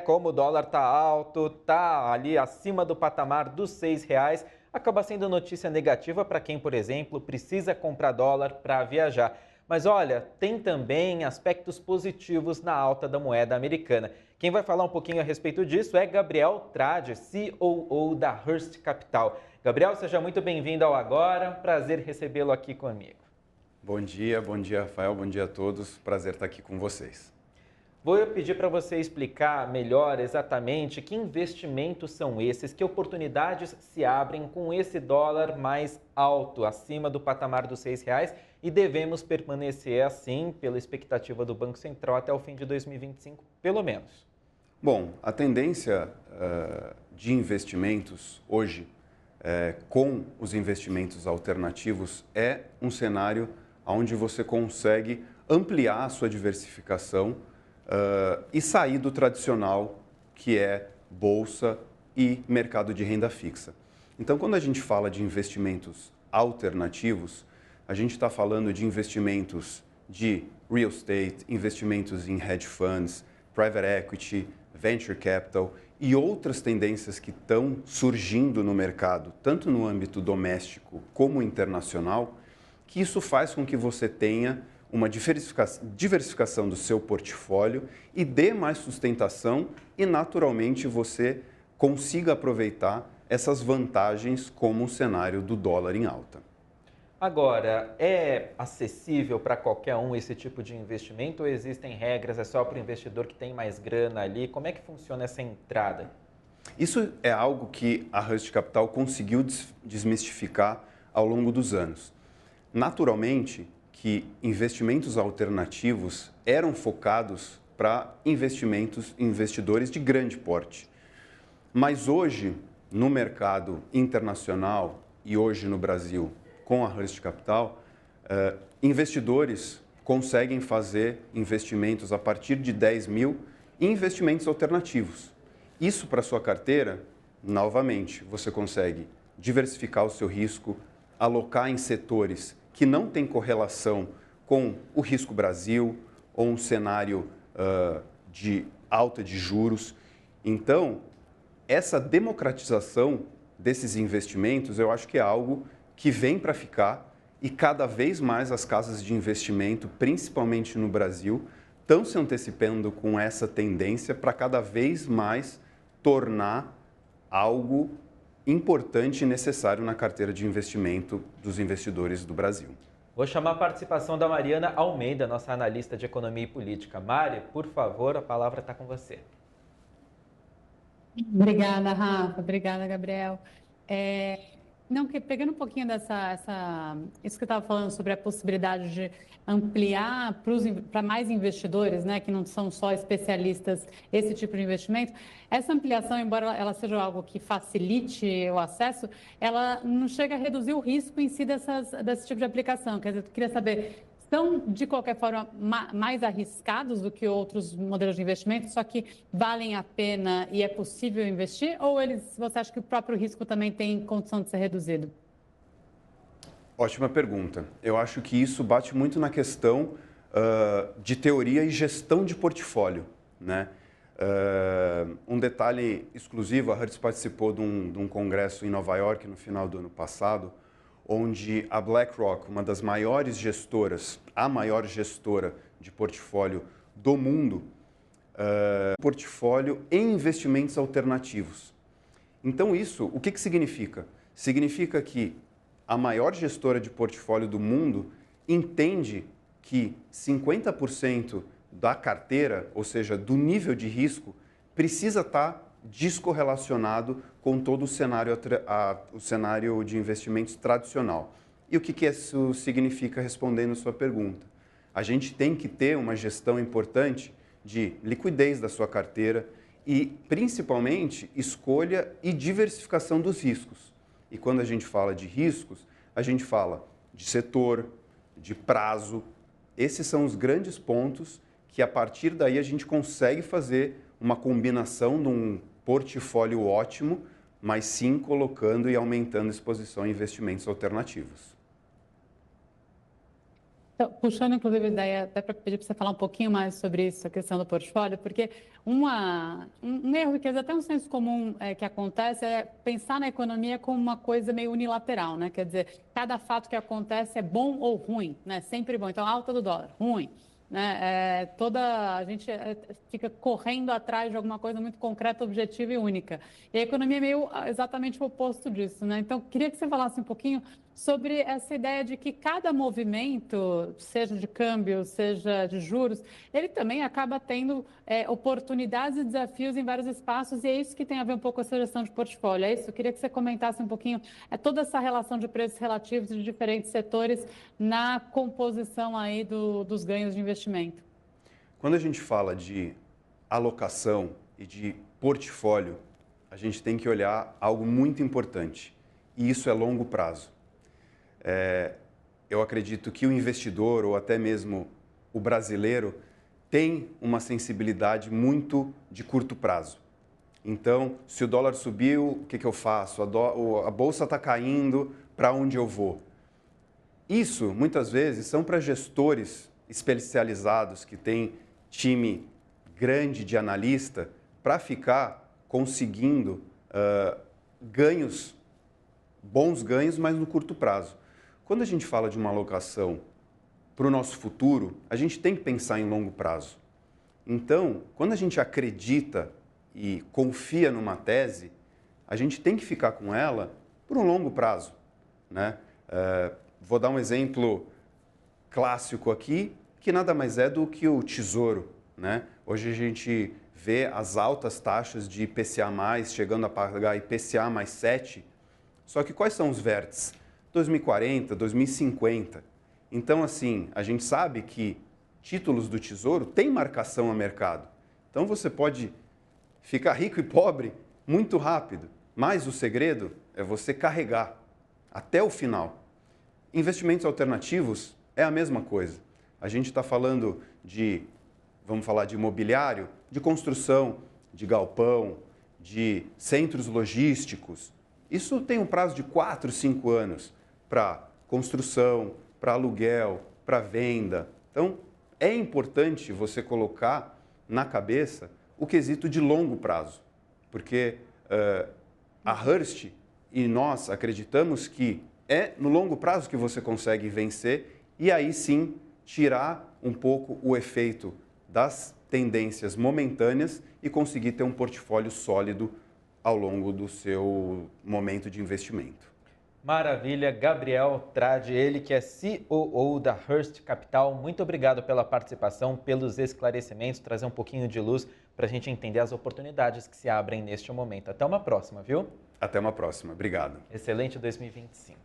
Como o dólar está alto, está ali acima do patamar dos R$ 6, acaba sendo notícia negativa para quem, por exemplo, precisa comprar dólar para viajar. Mas olha, tem também aspectos positivos na alta da moeda americana. Quem vai falar um pouquinho a respeito disso é Gabriel Trade, COO da Hearst Capital. Gabriel, seja muito bem-vindo ao Agora, prazer recebê-lo aqui comigo. Bom dia, Rafael, bom dia a todos, prazer estar aqui com vocês. Vou pedir para você explicar melhor exatamente que investimentos são esses, que oportunidades se abrem com esse dólar mais alto, acima do patamar dos R$ 6, e devemos permanecer assim, pela expectativa do Banco Central, até o fim de 2025, pelo menos. Bom, a tendência de investimentos hoje, com os investimentos alternativos, é um cenário onde você consegue ampliar a sua diversificação e sair do tradicional, que é bolsa e mercado de renda fixa. Então, quando a gente fala de investimentos alternativos, a gente está falando de investimentos de real estate, investimentos em hedge funds, private equity, venture capital e outras tendências que estão surgindo no mercado, tanto no âmbito doméstico como internacional, que isso faz com que você tenha uma diversificação do seu portfólio e dê mais sustentação e, naturalmente, você consiga aproveitar essas vantagens como o cenário do dólar em alta. Agora, é acessível para qualquer um esse tipo de investimento ou existem regras, é só para o investidor que tem mais grana ali? Como é que funciona essa entrada? Isso é algo que a Hearst Capital conseguiu desmistificar ao longo dos anos. Naturalmente, que investimentos alternativos eram focados para investidores de grande porte. Mas hoje, no mercado internacional e hoje no Brasil, com a Hearst Capital, investidores conseguem fazer investimentos a partir de 10 mil em investimentos alternativos. Isso para a sua carteira, novamente, você consegue diversificar o seu risco, alocar em setores que não tem correlação com o risco Brasil ou um cenário de alta de juros. Então, essa democratização desses investimentos, eu acho que é algo que vem para ficar e cada vez mais as casas de investimento, principalmente no Brasil, estão se antecipando com essa tendência para cada vez mais tornar algo importante e necessário na carteira de investimento dos investidores do Brasil. Vou chamar a participação da Mariana Almeida, nossa analista de economia e política. Mari, por favor, a palavra está com você. Obrigada, Rafa. Obrigada, Gabriel. Pegando um pouquinho isso que eu estava falando sobre a possibilidade de ampliar para mais investidores, né, que não são só especialistas, esse tipo de investimento, essa ampliação, embora ela seja algo que facilite o acesso, ela não chega a reduzir o risco em si desse tipo de aplicação. Quer dizer, eu queria saber, são, de qualquer forma, mais arriscados do que outros modelos de investimento, só que valem a pena e é possível investir? Ou você acha que o próprio risco também tem condição de ser reduzido? Ótima pergunta. Eu acho que isso bate muito na questão de teoria e gestão de portfólio, né? Um detalhe exclusivo, a Hearst participou de um congresso em Nova York no final do ano passado, onde a BlackRock, uma das maiores gestoras, a maior gestora de portfólio do mundo, portfólio em investimentos alternativos. Então isso, o que significa? Significa que a maior gestora de portfólio do mundo entende que 50% da carteira, ou seja, do nível de risco, precisa estar descorrelacionado com todo o cenário de investimentos tradicional. E o que isso significa, respondendo a sua pergunta? A gente tem que ter uma gestão importante de liquidez da sua carteira e, principalmente, escolha e diversificação dos riscos. E quando a gente fala de riscos, a gente fala de setor, de prazo. Esses são os grandes pontos que, a partir daí, a gente consegue fazer uma combinação de um portfólio ótimo, mas sim colocando e aumentando a exposição a investimentos alternativos. Então, puxando, inclusive, a ideia, até para pedir para você falar um pouquinho mais sobre isso, a questão do portfólio, porque um erro que é até um senso comum que acontece é pensar na economia como uma coisa meio unilateral, né? Quer dizer, cada fato que acontece é bom ou ruim, né? Sempre bom. Então, alta do dólar, ruim. Né? A gente fica correndo atrás de alguma coisa muito concreta, objetiva e única. E a economia é meio exatamente o oposto disso, né? Então, queria que você falasse um pouquinho sobre essa ideia de que cada movimento, seja de câmbio, seja de juros, ele também acaba tendo oportunidades e desafios em vários espaços, e é isso que tem a ver um pouco com essa gestão de portfólio. É isso? Eu queria que você comentasse um pouquinho toda essa relação de preços relativos de diferentes setores na composição aí dos ganhos de investimento. Quando a gente fala de alocação e de portfólio, a gente tem que olhar algo muito importante, e isso é longo prazo. Eu acredito que o investidor, ou até mesmo o brasileiro, tem uma sensibilidade muito de curto prazo. Então, se o dólar subiu, o que eu faço? A bolsa está caindo, para onde eu vou? Isso, muitas vezes, são para gestores especializados que têm time grande de analista para ficar conseguindo ganhos, bons ganhos, mas no curto prazo. Quando a gente fala de uma alocação para o nosso futuro, a gente tem que pensar em longo prazo. Então, quando a gente acredita e confia numa tese, a gente tem que ficar com ela por um longo prazo, né? Vou dar um exemplo clássico aqui, que nada mais é do que o Tesouro, né? Hoje a gente vê as altas taxas de IPCA+, chegando a pagar IPCA mais 7, só que quais são os vértices? 2040, 2050. Então, assim, a gente sabe que títulos do Tesouro têm marcação a mercado. Então, você pode ficar rico e pobre muito rápido, mas o segredo é você carregar até o final. Investimentos alternativos é a mesma coisa. A gente está falando vamos falar de imobiliário, de construção, de galpão, de centros logísticos. Isso tem um prazo de 4, 5 anos para construção, para aluguel, para venda. Então, é importante você colocar na cabeça o quesito de longo prazo, porque a Hearst e nós acreditamos que é no longo prazo que você consegue vencer e aí sim tirar um pouco o efeito das tendências momentâneas e conseguir ter um portfólio sólido ao longo do seu momento de investimento. Maravilha, Gabriel Trade, ele que é COO da Hearst Capital. Muito obrigado pela participação, pelos esclarecimentos, trazer um pouquinho de luz para a gente entender as oportunidades que se abrem neste momento. Até uma próxima, viu? Até uma próxima. Obrigado. Excelente 2025.